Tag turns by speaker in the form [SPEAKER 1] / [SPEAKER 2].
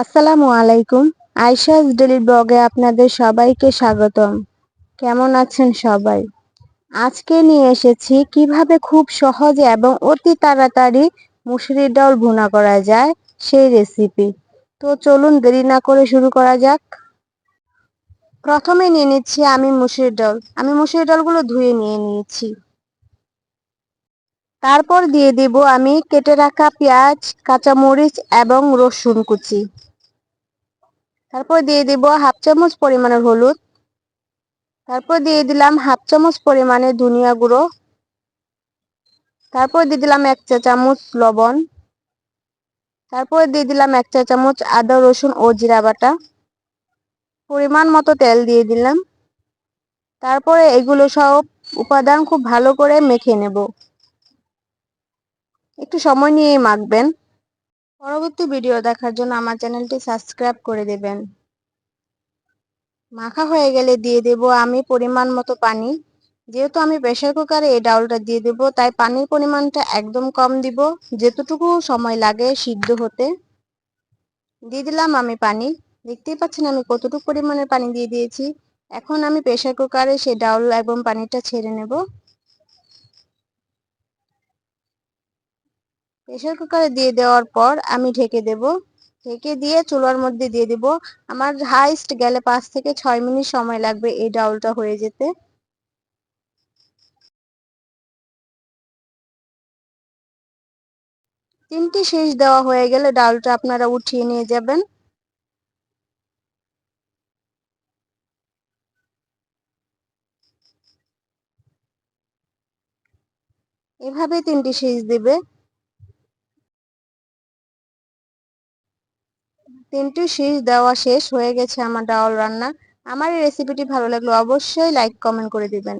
[SPEAKER 1] আসসালামু আলাইকুম। আয়েশাস ডেইলি ব্লগে আপনাদের সবাইকে স্বাগতম। কেমন আছেন সবাই? আজকে নিয়ে এসেছি কিভাবে খুব সহজে এবং অতি তাড়াতাড়ি মুসুরির ডাল ভুনা করা যায় সেই রেসিপি। তো চলুন দেরি না করে শুরু করা যাক। প্রথমে নিয়ে নিচ্ছি আমি মুসুরির ডাল। আমি মুসুরির ডালগুলো ধুয়ে নিয়ে নিয়েছি। তারপর দিয়ে দেব আমি কেটে রাখা পেঁয়াজ, কাঁচামরিচ এবং রসুন কুচি। তারপর দিয়ে দিব হাফ চামচ পরিমাণের হলুদ। তারপর দিয়ে দিলাম হাফ চামচ পরিমাণে ধনিয়া গুঁড়ো। তারপর দিয়ে দিলাম 1 চা চামচ লবণ। তারপর দিয়ে দিলাম 1 চা চামচ আদা রসুন ও জিরা বাটা। পরিমাণ মতো তেল দিয়ে দিলাম। তারপরে এগুলো সব উপাদান খুব ভালো করে মেখে নেব। একটু সময় নিয়ে মাখবেন। পরবর্তী ভিডিও দেখার জন্য আমার চ্যানেলটি সাবস্ক্রাইব করে দেবেন। মাখা হয়ে গেলে দিয়ে দেব আমি পরিমাণ মতো পানি। যেহেতু আমি প্রেসার কুকারে এই ডাউলটা দিয়ে দেব, তাই পানির পরিমাণটা একদম কম দিব, যেতটুকু সময় লাগে সিদ্ধ হতে। দিয়ে দিলাম আমি পানি। দেখতেই পাচ্ছেন আমি কতটুকু পরিমাণের পানি দিয়ে দিয়েছি। এখন আমি প্রেসার কুকারে সেই ডাউল এবং পানিটা ছেড়ে নেব। প্রেসার কুকারে দিয়ে দেওয়ার পর আমি ঢেকে দেব। ঢেকে দিয়ে চুলার মধ্যে দিয়ে দেব। আমার হাইস্ট গেলে 5 থেকে 6 মিনিট সময় লাগবে এই ডাউলটা হয়ে যেতে। 3টি শীষ দেওয়া হয়ে গেলে ডালটা আপনারা উঠিয়ে নিয়ে যাবেন। এভাবে 3টি শীষ দিবে। 3টি শীষ দেওয়া শেষ হয়ে গেছে আমার ডাউল রান্না। আমার এই রেসিপিটি ভালো লাগলে অবশ্যই লাইক কমেন্ট করে দিবেন।